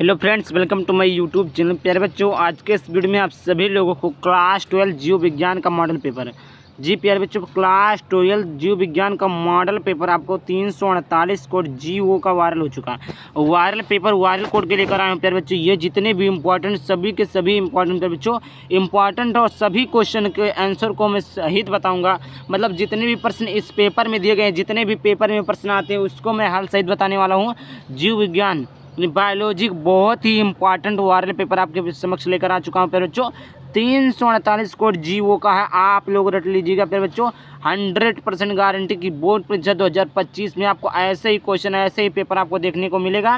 Hello friends, welcome to my YouTube channel. प्यारे बच्चों, आज के इस वीडियो में आप सभी लोगों को क्लास 12 जीव विज्ञान का मॉडल पेपर है। जी प्यारे बच्चों, क्लास 12 जीव विज्ञान का मॉडल पेपर आपको 348 कोड जीओ का वायरल हो चुका है। वायरल पेपर वायरल कोड के लेकर आए हैं प्यारे बच्चों। ये जितने भी इंपॉर्टेंट सभी के सभी इंपॉर्टेंट प्यारे बच्चों इंपॉर्टेंट और सभी क्वेश्चन के आंसर को मैं सहित बताऊँगा। मतलब जितने भी प्रश्न इस पेपर में दिए गए हैं, जितने भी पेपर में प्रश्न आते हैं, उसको मैं हल सहित बताने वाला हूँ। जीव विज्ञान बायोलॉजी बहुत ही इंपॉर्टेंट वायरल पेपर आपके समक्ष लेकर आ चुका हूँ प्यारे बच्चों। 348 कोड जीओ का है, आप लोग रट लीजिएगा प्यारे बच्चों। 100% गारंटी की बोर्ड परीक्षा 2025 में आपको ऐसे ही क्वेश्चन ऐसे ही पेपर आपको देखने को मिलेगा।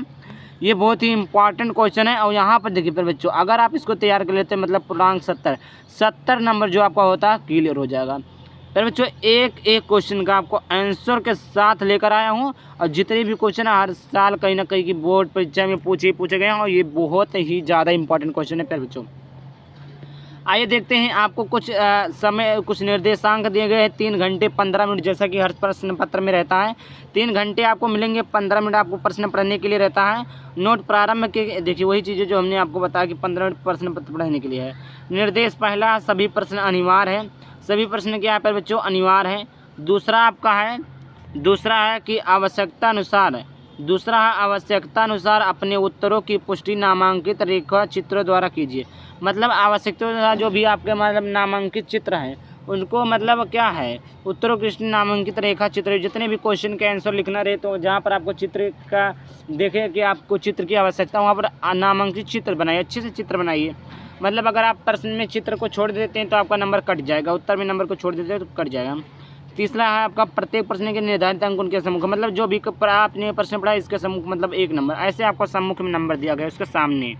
ये बहुत ही इंपॉर्टेंट क्वेश्चन है। और यहाँ पर देखिए प्यारे बच्चों, अगर आप इसको तैयार कर लेते हैं मतलब पूर्णांक 70 नंबर जो आपका होता है क्लियर हो जाएगा। प्यारे बच्चों, एक एक क्वेश्चन का आपको आंसर के साथ लेकर आया हूँ। और जितने भी क्वेश्चन हर साल कहीं ना कहीं की बोर्ड परीक्षा में पूछे गए हैं, और ये बहुत ही ज़्यादा इंपॉर्टेंट क्वेश्चन है प्यारे बच्चों। आइए देखते हैं, आपको कुछ समय कुछ निर्देशांक दिए गए हैं। 3 घंटे 15 मिनट, जैसा कि हर प्रश्न पत्र में रहता है। 3 घंटे आपको मिलेंगे, 15 मिनट आपको प्रश्न पढ़ने के लिए रहता है। नोट प्रारंभ के देखिए वही चीज़ें जो हमने आपको बताया कि 15 मिनट प्रश्न पत्र पढ़ने के लिए है। निर्देश पहला, सभी प्रश्न अनिवार्य है। सभी प्रश्न क्या है बच्चों, अनिवार्य है। दूसरा है कि आवश्यकता अनुसार अपने उत्तरों की पुष्टि नामांकित रेखा चित्रों द्वारा कीजिए। मतलब आवश्यकता अनुसार जो भी आपके मतलब नामांकित चित्र हैं उनको मतलब क्या है, उत्तरों की नामांकित रेखा चित्र, जितने भी क्वेश्चन के आंसर लिखना रहे तो जहाँ पर आपको चित्र का देखें कि आपको चित्र की आवश्यकता, वहाँ पर नामांकित चित्र बनाइए, अच्छे से चित्र बनाइए। मतलब अगर आप प्रश्न में चित्र को छोड़ देते हैं तो आपका नंबर कट जाएगा, उत्तर में नंबर को छोड़ देते हैं तो कट जाएगा। तीसरा है आपका प्रत्येक प्रश्न के निर्धारित अंक उनके सम्मुख, मतलब जो भी आपने प्रश्न पढ़ा इसके सम्मुख मतलब 1 नंबर, ऐसे आपको सम्मुख में नंबर दिया गया उसके सामने।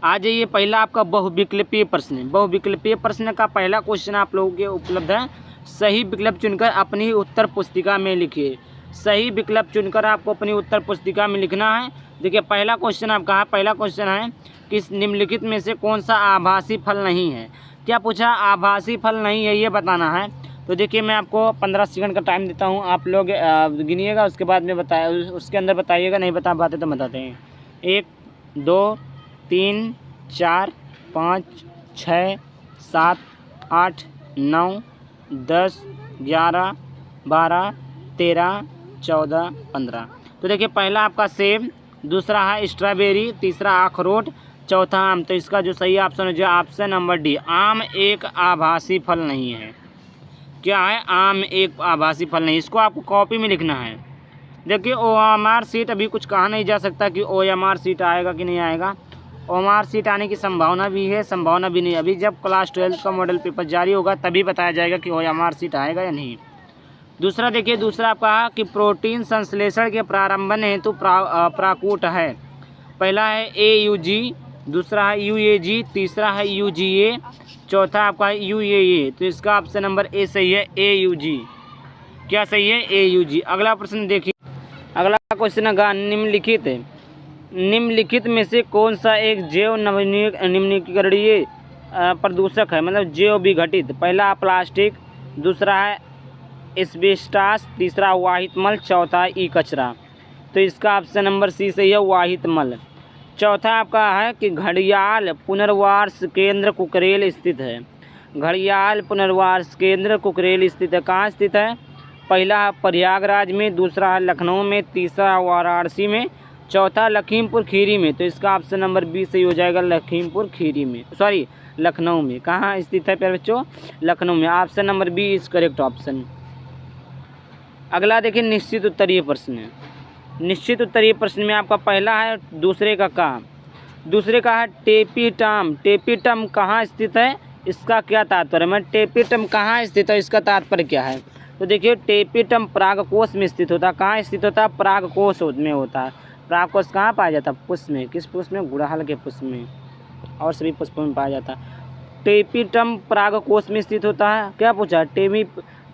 आ जाइए, पहला आपका बहुविकल्पीय प्रश्न। बहुविकल्पीय प्रश्न का पहला क्वेश्चन आप लोगों के उपलब्ध है। सही विकल्प चुनकर अपनी उत्तर पुस्तिका में लिखिए। सही विकल्प चुनकर आपको अपनी उत्तर पुस्तिका में लिखना है। देखिए पहला क्वेश्चन आपका है, पहला क्वेश्चन है कि निम्नलिखित में से कौन सा आभासी फल नहीं है। क्या पूछा, आभासी फल नहीं है ये बताना है। तो देखिए मैं आपको 15 सेकंड का टाइम देता हूँ, आप लोग गिनिएगा, उसके बाद में उसके अंदर बताइएगा, नहीं बता पाते तो बताते हैं। 1 2 3 4 5 6 7 8 9 10 11 12 13 14 15। तो देखिए पहला आपका सेब, दूसरा है स्ट्रॉबेरी, तीसरा अखरोट, चौथा आम। तो इसका जो सही ऑप्शन है जो ऑप्शन नंबर डी, आम एक आभासी फल नहीं है। क्या है, आम एक आभासी फल नहीं। इसको आपको कॉपी में लिखना है। देखिए OMR सीट अभी कुछ कहा नहीं जा सकता कि OMR सीट आएगा कि नहीं आएगा। OMR सीट आने की संभावना भी है, संभावना भी नहीं। अभी जब क्लास 12 का मॉडल पेपर जारी होगा तभी बताया जाएगा कि OMR सीट आएगा या नहीं। दूसरा देखिए, दूसरा आपका कि प्रोटीन संश्लेषण के प्रारंभन हेतु प्राकूट है। पहला है AUG, दूसरा है UAG, तीसरा है UGA, चौथा आपका है UAA। तो इसका ऑप्शन नंबर ए सही है, AUG। क्या सही है, AUG। अगला प्रश्न देखिए, अगला क्वेश्चन है निम्नलिखित में से कौन सा एक जैव नवीनीकरणीय प्रदूषक है, मतलब जैव विघटित। पहला प्लास्टिक, दूसरा है एस्बेस्टास, तीसरा वाहित मल, चौथा ई कचरा। तो इसका ऑप्शन नंबर सी सही है, वाहित मल। चौथा आपका है कि घड़ियाल पुनर्वास केंद्र कुकरेल स्थित है। घड़ियाल पुनर्वास केंद्र कुकरेल स्थित है, कहाँ स्थित है। पहला है प्रयागराज में, दूसरा है लखनऊ में, तीसरा वाराणसी में, चौथा लखीमपुर खीरी में। तो इसका ऑप्शन नंबर बी सही हो जाएगा, लखीमपुर खीरी में, सॉरी लखनऊ में। कहाँ स्थित है प्यारे बच्चों, लखनऊ में। Option number B is correct option. अगला देखिए, निश्चित उत्तरीय प्रश्न। निश्चित उत्तरीय प्रश्न में आपका पहला है दूसरे का है टेपिटम। टेपिटम कहाँ स्थित है, इसका क्या तात्पर्य है। मैं टेपिटम कहाँ स्थित है, इसका तात्पर्य क्या है। तो देखिए टेपिटम परागकोश में स्थित होता है। कहाँ स्थित होता है, परागकोश में होता है। परागकोश कहाँ पाया जाता है, पुष्प में। किस पुष्प में, गुड़हल के पुष्प में, और सभी पुष्पों में पाया जाता है। टेपिटम परागकोश में स्थित होता है। क्या पूछा,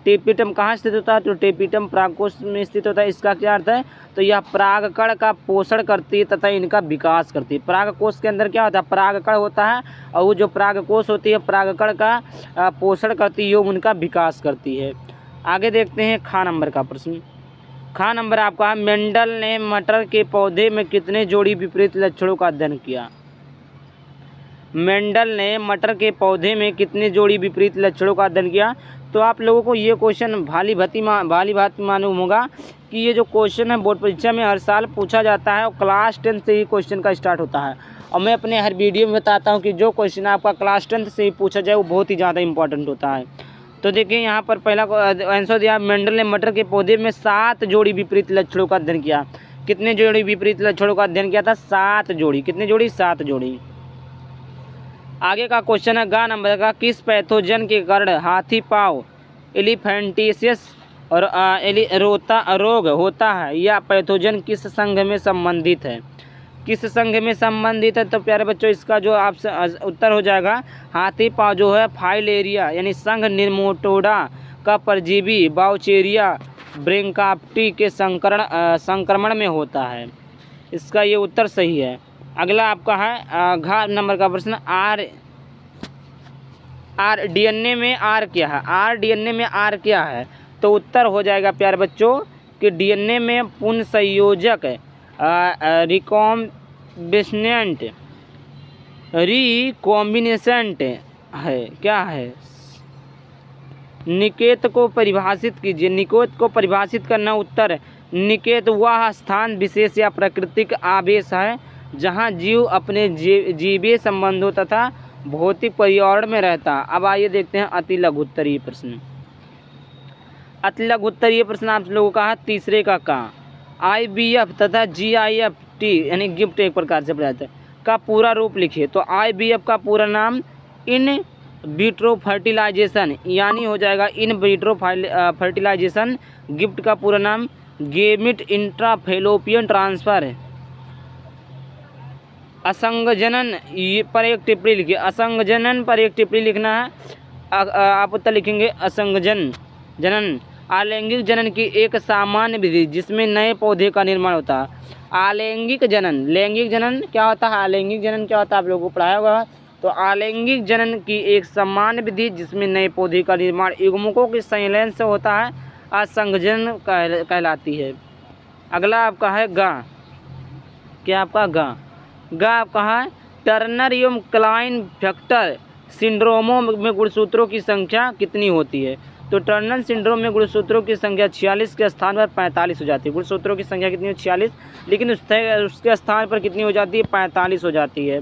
टेपिटम कहाँ स्थित होता है, तो टेपिटम परागकोश में स्थित होता है। इसका क्या अर्थ है, तो यह परागकण का पोषण करती है तथा इनका विकास करती है। परागकोश के अंदर क्या होता है, परागकण होता है, और वो जो परागकोश होती है परागकण का पोषण करती है, उनका विकास करती है। आगे देखते हैं खा नंबर का प्रश्न। खा नंबर आपका, मेंडल ने मटर के पौधे में कितने जोड़ी विपरीत लक्षणों का अध्ययन किया? मेंडल ने मटर के पौधे में कितने जोड़ी विपरीत लक्षणों का अध्ययन किया? तो आप लोगों को ये क्वेश्चन भाली भांति मालूम होगा कि ये जो क्वेश्चन है बोर्ड परीक्षा में हर साल पूछा जाता है और क्लास 10 से ही क्वेश्चन का स्टार्ट होता है। और मैं अपने हर वीडियो में बताता हूँ कि जो क्वेश्चन आपका क्लास 10 से ही पूछा जाए वो बहुत ही ज़्यादा इंपॉर्टेंट होता है। तो देखिए यहाँ पर पहला आंसर दिया, मेंडल ने मटर के पौधे में 7 जोड़ी विपरीत लक्षणों का अध्ययन किया। कितने जोड़ी विपरीत लक्षणों का अध्ययन किया था? 7 जोड़ी। कितने जोड़ी? 7 जोड़ी। आगे का क्वेश्चन है गा नंबर का, किस पैथोजन के कारण हाथी पाँव एलिफेंटियस और रोग होता है? या पैथोजन किस संघ में संबंधित है? किस संघ में संबंधित है? तो प्यारे बच्चों इसका जो आपसे उत्तर हो जाएगा हाथी पाँव जो है फाइलेरिया यानी संघ निम्नोटोडा का परजीवी बाउचेरिया ब्रैंकाप्टी के संक्रमण में होता है। इसका ये उत्तर सही है। अगला आपका है घ नंबर का प्रश्न, आर डीएनए में आर क्या है? आर डीएनए में आर क्या है? तो उत्तर हो जाएगा प्यारे बच्चों कि डीएनए में पुनःसंयोजक रिकॉम्बिनेसेंट है। क्या है? निकेत को परिभाषित कीजिए। निकेत को परिभाषित करना उत्तर, निकेत वह स्थान विशेष या प्राकृतिक आवेश है जहाँ जीव अपने जीवीय संबंधों तथा भौतिक पर्यावरण में रहता। अब आइए देखते हैं अति लघुत्तरीय प्रश्न। अति लघुत्तरीय प्रश्न आप लोगों का है तीसरे का IVF तथा GIFT यानी गिफ्ट एक प्रकार से पढ़ाते का पूरा रूप लिखिए। तो IVF का पूरा नाम इन विट्रो फर्टिलाइजेशन यानी हो जाएगा इन विट्रो फर्टिलाइजेशन। गिफ्ट का पूरा नाम गेमिट इंट्राफेलोपियन ट्रांसफर। असंगजनन पर एक टिप्पणी लिखिए। असंगजनन पर एक टिप्पणी लिखना है। आप उत्तर लिखेंगे असंगजनन अलैंगिक जनन की एक सामान्य विधि जिसमें नए पौधे का निर्माण होता है। अलैंगिक जनन, लैंगिक जनन क्या होता है? अलैंगिक जनन क्या होता है? आप लोगों को पढ़ाया होगा। तो अलैंगिक जनन की एक सामान्य विधि जिसमें नए पौधे का निर्माण युग्मकों के संलयन से होता है असंगजनन कहलाती है। अगला आपका है गा। क्या आपका गा आपका है टर्नर एवं क्लाइन फैक्टर सिंड्रोमों में गुणसूत्रों की संख्या कितनी होती है? तो टर्नर सिंड्रोम में गुणसूत्रों की संख्या 46 के स्थान पर 45 हो जाती है। गुणसूत्रों की संख्या कितनी है? 46, लेकिन उसके स्थान पर कितनी हो जाती है? 45 हो जाती है।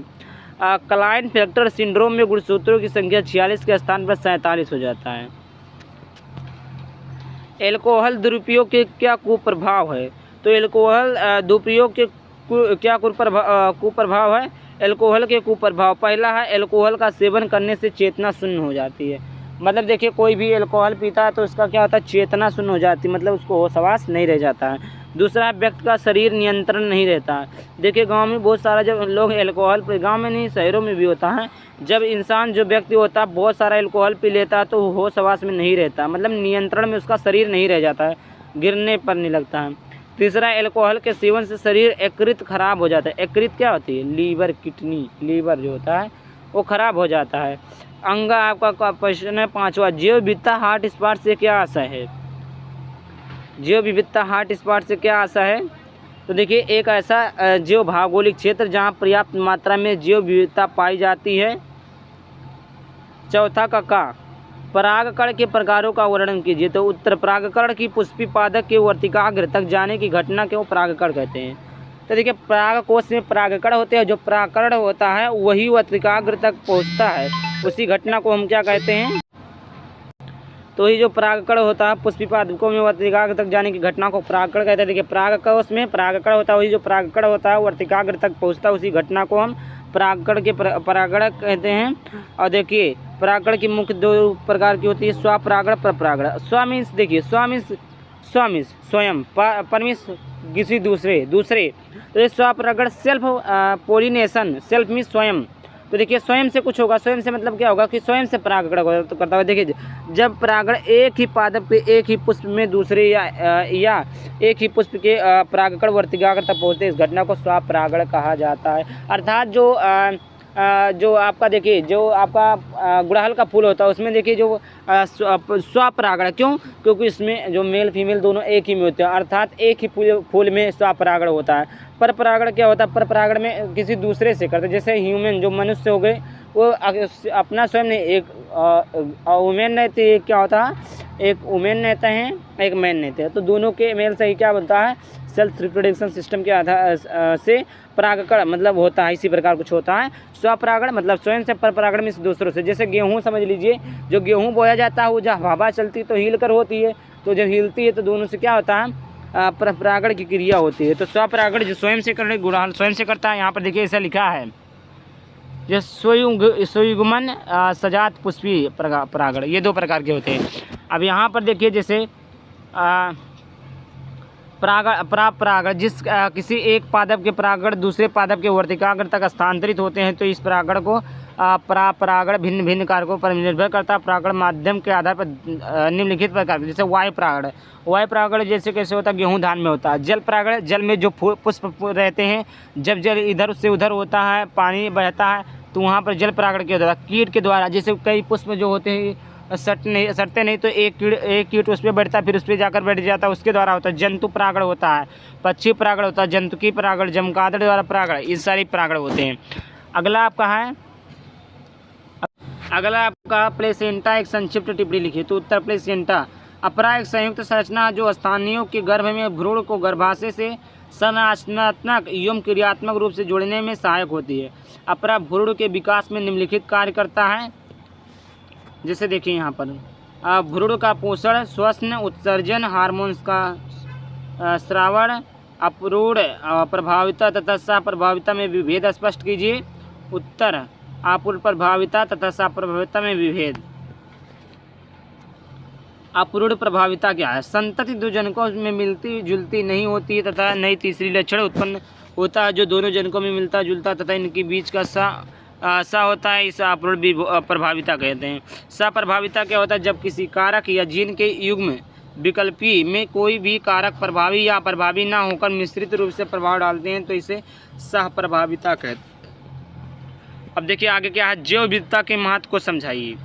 क्लाइन फैक्टर सिंड्रोम में गुणसूत्रों की संख्या 46 के स्थान पर 47 हो जाता है। एल्कोहल दुरुपयोग के क्या कुप्रभाव है? तो एल्कोहल दुरुपयोग के क्या कुप्रभाव है? एल्कोहल के कुप्रभाव, पहला है एल्कोहल का सेवन करने से चेतना शून्य हो जाती है। मतलब देखिए कोई भी एल्कोहल पीता है तो उसका क्या होता है? चेतना शून्य हो जाती है, मतलब उसको होश हवास नहीं रह जाता है। दूसरा, व्यक्ति का शरीर नियंत्रण नहीं रहता है। देखिए गांव में बहुत सारा जब लोग एल्कोहल, गांव में नहीं शहरों में भी होता है, जब इंसान जो व्यक्ति होता है बहुत सारा एल्कोहल पी लेता है तो वो होश हवास में नहीं रहता, मतलब नियंत्रण में उसका शरीर नहीं रह जाता है, गिरने पर नहीं लगता है। तीसरा, एल्कोहल के सेवन से शरीर यकृत खराब हो जाता है। यकृत क्या होती है? लीवर, किडनी, लीवर जो होता है वो खराब हो जाता है। अंगा आपका क्वेश्चन है पांचवा, जैव विविधता हॉट स्पॉट से क्या आशा है? जैव विविधता हॉट स्पॉट से क्या आशा है? तो देखिए एक ऐसा जैव भौगोलिक क्षेत्र जहां पर्याप्त मात्रा में जैव विविधता पाई जाती है। चौथा का परागकण के प्रकारों का वर्णन कीजिए। तो उत्तर, परागकण की पुष्पी पादक के वर्तिकाग्र तक जाने की घटना को परागकण कहते हैं। तो देखिए परागकोश में परागकण होते हैं, जो परागकण होता है वही वर्तिकाग्र तक पहुंचता है, उसी घटना को हम क्या कहते हैं? तो ये जो परागकण होता है पुष्पी पादकों में वर्तिकाग्र तक जाने की घटना को परागकण कहते हैं। देखिए परागकोश में परागकण होता है, वही जो परागकण होता है वर्तिकाग्र तक पहुंचता है, उसी घटना को हम परागकण के परागण कहते हैं। और देखिए परागकण की मुख्य 2 प्रकार की होती है, स्वपरागण, परपरागण। स्व मीन्स देखिए स्व मीन्स स्वयं, पर मीन्स किसी दूसरे। तो ये स्वपरागण सेल्फ पोलिनेशन, सेल्फ मीन्स स्वयं। तो देखिए स्वयं से कुछ होगा, स्वयं से मतलब क्या होगा कि स्वयं से परागकण करता हुआ। देखिए जब परागण एक ही पादप पे एक ही पुष्प में दूसरे या एक ही पुष्प के परागकण वर्तिकाग्र तक पहुँचते, इस घटना को स्वपरागण कहा जाता है। अर्थात जो जो आपका देखिए जो आपका गुड़हल का फूल होता है उसमें देखिए जो स्वपरागण, क्यों? क्योंकि इसमें जो मेल फीमेल दोनों एक ही में होते हैं, अर्थात एक ही फूल में स्वपरागण होता है। पर परागण क्या होता है? पर परागण में किसी दूसरे से करते हैं, जैसे ह्यूमन जो मनुष्य हो गए वो अपना स्वयं नहीं, एक वुमेन रहती है, क्या होता है? एक वुमेन रहते हैं, एक मैन रहते हैं, तो दोनों के मेल से ही क्या बनता है? सेल्फ रिप्रोडक्शन सिस्टम के आधार से परागकण मतलब होता है, इसी प्रकार कुछ होता है। स्वपरागण मतलब स्वयं से, पर परागण में दूसरों से। जैसे गेहूँ समझ लीजिए, जो गेहूँ बोया जाता है वो जब हवा चलती तो हिल कर होती है, तो जब हिलती है तो दोनों से क्या होता है? परागण की क्रिया होती है। तो स्वपरागण जो स्वयं से करने, गुड़हल स्वयं से करता है। यहाँ पर देखिए ऐसा लिखा है, जो स्वयुग्मन सजात पुष्पी परागण, ये 2 प्रकार के होते हैं। अब यहाँ पर देखिए जैसे परागण जिस किसी एक पादप के परागण दूसरे पादप के वर्तिकाग्र तक स्थानांतरित होते हैं, तो इस परागण को परागण भिन्न भिन्न कारकों पर निर्भर करता है। परागण माध्यम के आधार पर निम्नलिखित प्रकार, जैसे वायु परागण जैसे कैसे होता है? गेहूँ धान में होता है। जल परागण, जल में जो पुष्प रहते हैं, जब जल इधर से उधर होता है, पानी बहता है, तो वहाँ पर जल परागण क्या होता है? कीट के द्वारा, जैसे कई पुष्प जो होते हैं सटते नहीं, तो एक कीट उस पर बैठता है, फिर उस पर जाकर बैठ जाता है, उसके द्वारा होता है। जंतु परागण होता है, पक्षी परागण होता है, जंतुकी परागण, चमगादड़ द्वारा परागण, ये सारी परागण होते हैं। अगला आपका है, अगला आपका प्लेसेंटा, एक संक्षिप्त टिप्पणी लिखिए। तो उत्तर प्लेसेंटा अपरा एक संयुक्त संरचना जो स्थानियों के गर्भ में भ्रूण को गर्भाशय से संरचनात्मक एवं क्रियात्मक रूप से जोड़ने में सहायक होती है। अपरा भ्रूण के विकास में निम्नलिखित कार्य करता है। जैसे देखिए यहाँ पर भ्रूण का पोषण, श्वसन, उत्सर्जन, हार्मोन्स का श्रावण, अपरूढ़ प्रभाविता तथा सप्रभाविता में विभेद स्पष्ट कीजिए। उत्तर अपूर्ण प्रभाविता तथा सप्रभाविता में विभेद। अपूर्ण प्रभाविता क्या है? संतति 2 जनकों में मिलती जुलती नहीं होती है तथा नई तीसरी लक्षण उत्पन्न होता है जो दोनों जनकों में मिलता जुलता तथा इनके बीच का सा होता है, इसे अपूर्ण प्रभाविता कहते हैं। सप्रभाविता क्या होता है? जब किसी कारक या जीन के युग्म विकल्पी में कोई भी कारक प्रभावी या प्रभावी ना होकर मिश्रित रूप से प्रभाव डालते हैं, तो इसे सहप्रभाविता कहते हैं। अब देखिए आगे क्या है, जैव विविधता के महत्व को समझाइए।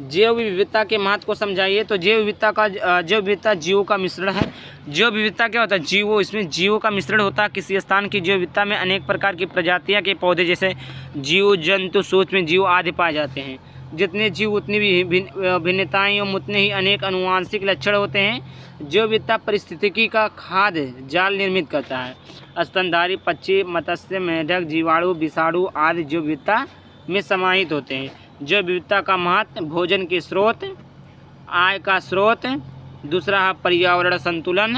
जैव विविधता के महत्व को समझाइए। तो जैव विविधता जीवों का मिश्रण है। जैव विविधता क्या होता है? जीवों, इसमें जीवों का मिश्रण होता है। किसी स्थान की जैव विविधता में अनेक प्रकार की प्रजातियां के पौधे जैसे जीव जंतु सूक्ष्म जीव आदि पाए जाते हैं। जितने जीव उतनी भी भिन्नताएं एवं उतने ही अनेक अनुवांशिक लक्षण होते हैं। जैव विविधता पारिस्थितिकी का खाद्य जाल निर्मित करता है। स्तनधारी पक्षी, मत्स्य, मेढक, जीवाणु, विषाणु आदि जैव विविधता में समाहित होते हैं। जैव विविधता का महत्व, भोजन के स्रोत, आय का स्रोत, दूसरा है पर्यावरण संतुलन।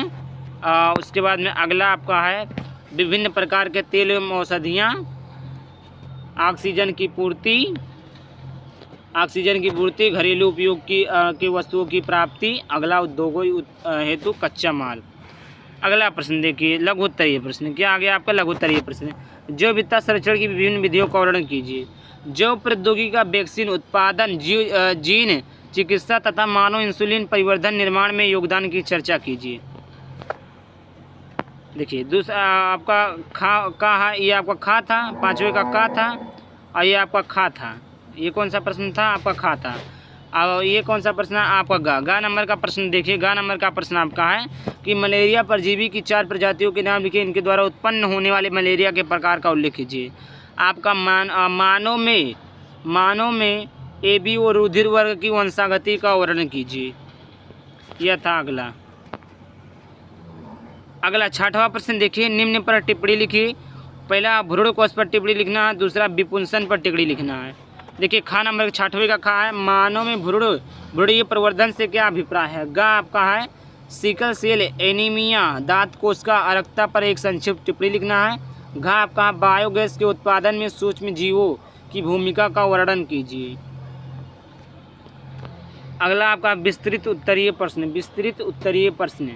उसके बाद में अगला आपका है विभिन्न प्रकार के तेल एवं औषधियाँ, ऑक्सीजन की पूर्ति, घरेलू उपयोग की वस्तुओं की प्राप्ति। अगला उद्योगों हेतु कच्चा माल। अगला प्रश्न देखिए, लघु उत्तरीय प्रश्न। क्या आ गया आपका? लघु उत्तरीय प्रश्न। जैव विविधता संरक्षण की विभिन्न विधियों का वर्णन कीजिए। जैव प्रौद्योगिकी का वैक्सीन उत्पादन, जीन चिकित्सा तथा मानव इंसुलिन परिवर्धन निर्माण में योगदान की चर्चा कीजिए। देखिए दूसरा आपका का है, ये आपका खा था, 5वें का का था, और ये आपका खा था। ये कौन सा प्रश्न था? आपका खा था। और ये कौन सा प्रश्न है? आपका गा नंबर का प्रश्न। देखिए गा नंबर का प्रश्न आपका है कि मलेरिया परजीवी की 4 प्रजातियों के नाम लिखिए, इनके द्वारा उत्पन्न होने वाले मलेरिया के प्रकार का उल्लेख कीजिए। आपका मानव में एबी और रुधिर वर्ग की वंशागति का वर्णन कीजिए। यह था अगला 6वां प्रश्न देखिए, निम्न पर टिप्पणी लिखिए। पहला भ्रूण कोश पर टिप्पणी लिखना है, दूसरा विपुंसन पर टिप्पणी लिखना है। देखिए खा नंबर 6वें का खा है, मानव में भ्रूणीय प्रवर्धन से क्या अभिप्राय है? गा आपका है सिकल सेल एनीमिया, दांत कोश का अरक्ता पर एक संक्षिप्त टिप्पणी लिखना है। घा आपका बायोगैस के उत्पादन में सूक्ष्म जीवों की भूमिका का वर्णन कीजिए। अगला आपका विस्तृत उत्तरीय प्रश्न।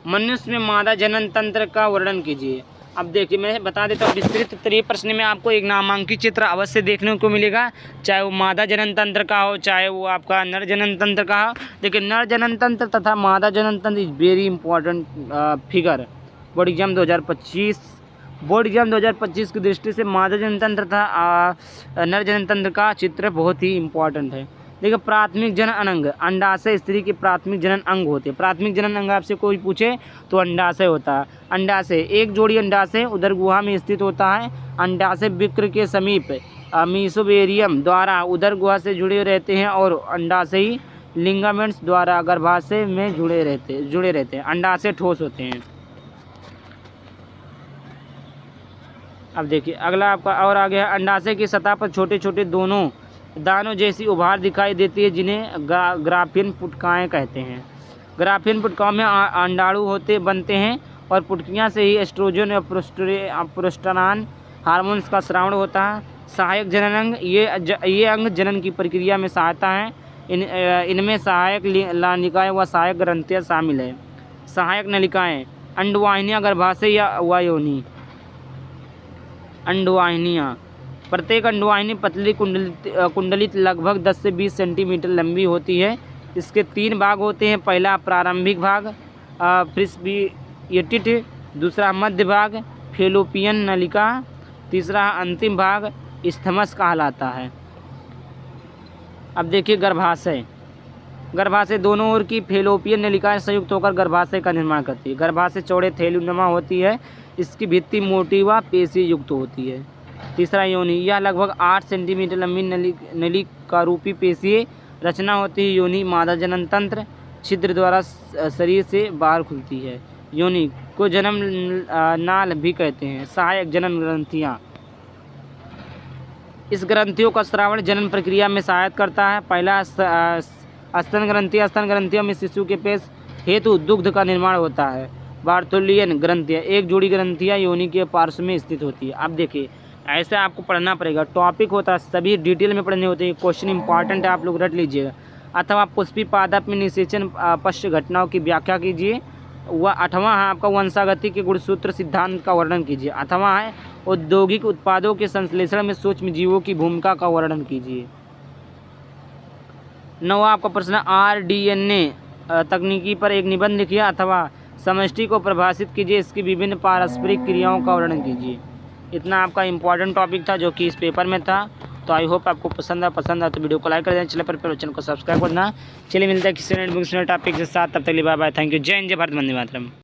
मनुष्य में मादा जनन तंत्र का वर्णन कीजिए। अब देखिए मैं बता देता हूँ, विस्तृत उत्तरीय प्रश्न में आपको एक नामांकित चित्र अवश्य देखने को मिलेगा, चाहे वो मादा जनन तंत्र का हो, चाहे वो आपका नर जनन तंत्र का हो। देखिए नर जनन तंत्र तथा मादा जनन तंत्र is very important figure board exam 2025 board exam 2025 की दृष्टि से मादा जनतंत्र तथा नर जनतंत्र का चित्र बहुत ही इम्पोर्टेंट है। देखिए प्राथमिक जनन अंग, अंडाशय स्त्री के प्राथमिक जनन अंग होते हैं। प्राथमिक जनन अंग आपसे कोई पूछे तो अंडाशय होता है। अंडाशय, एक जोड़ी अंडाशय उदर गुहा में स्थित होता है। अंडाशय विक्र के समीप मीसोबेरियम द्वारा उदर गुहा से जुड़े रहते हैं और अंडाशयी लिगामेंट्स द्वारा गर्भाशय में जुड़े रहते हैं। अंडाशय ठोस होते हैं। अब देखिए अगला आपका और आ गया, अंडाशय की सतह पर छोटे छोटे दोनों दानों जैसी उभार दिखाई देती है जिन्हें ग्राफियन पुटकाएँ कहते हैं। ग्राफियन पुटकाओं में अंडाणु बनते हैं और पुटकियाँ से ही एस्ट्रोजन और प्रोस्टाग्लैंड हार्मोन्स का स्राव होता है। सहायक जनन अंग, ये अंग जनन की प्रक्रिया में सहायता है। इनमें सहायक नलिकाएँ व सहायक ग्रंथियाँ शामिल है। सहायक नलिकाएँ, अंडवाहिनियाँ, गर्भाशय या योनि। अंडवाहिनियाँ, प्रत्येक अंडवाहिनी पतली कुंडलित लगभग 10 से 20 सेंटीमीटर लंबी होती है। इसके 3 भाग होते हैं। पहला प्रारंभिक भाग प्रिस्बिएटेड, दूसरा मध्य भाग फैलोपियन नलिका, तीसरा अंतिम भाग इस्थमस कहलाता है। अब देखिए गर्भाशय, गर्भाशय दोनों ओर की फैलोपियन नलिकाएं संयुक्त होकर गर्भाशय का निर्माण करती है। गर्भाशय चौड़े थैलीनुमा होती है। इसकी भित्ति मोटी व पेशी युक्त होती है। तीसरा योनि, यह लगभग 8 सेंटीमीटर लंबी नलिकारूपी पेशीय रचना होती है। योनि मादा जनन तंत्र छिद्र द्वारा शरीर से बाहर खुलती है। योनि को जन्म नाल भी कहते हैं। सहायक जनन ग्रंथियाँ, इस ग्रंथियों का स्रावण जनन प्रक्रिया में सहायता करता है। पहला स्तन ग्रंथियाँ, स्तन ग्रंथियों में शिशु के पेट हेतु दुग्ध का निर्माण होता है। बार्थोलियन ग्रंथियाँ, एक जोड़ी ग्रंथियाँ योनि के पार्श्व में स्थित होती है। अब देखिए ऐसे आपको पढ़ना पड़ेगा, टॉपिक होता है, सभी डिटेल में पढ़ने होते हैं। क्वेश्चन इंपॉर्टेंट है, आप लोग रट लीजिएगा। अथवा पुष्पी पादप में निषेचन पश्च घटनाओं की व्याख्या कीजिए। वह 8वां है आपका वंशागति के गुणसूत्र सिद्धांत का वर्णन कीजिए। 8वां है औद्योगिक उत्पादों के संश्लेषण में सूक्ष्म जीवों की भूमिका का वर्णन कीजिए। 9वां आपका प्रश्न, RDNA तकनीकी पर एक निबंध लिखिए अथवा समष्टि को परिभाषित कीजिए। इसकी विभिन्न पारस्परिक क्रियाओं का वर्णन कीजिए। इतना आपका इंपॉर्टेंट टॉपिक था जो कि इस पेपर में था। तो आई होप आपको पसंद आए तो वीडियो को लाइक कर देना, चैनल को सब्सक्राइब करना। चलिए मिलता है किसी नए टॉपिक के साथ, तब तक के लिए बाय बाय, थैंक यू, जय हिंद, जय भारत, वंदे मातरम।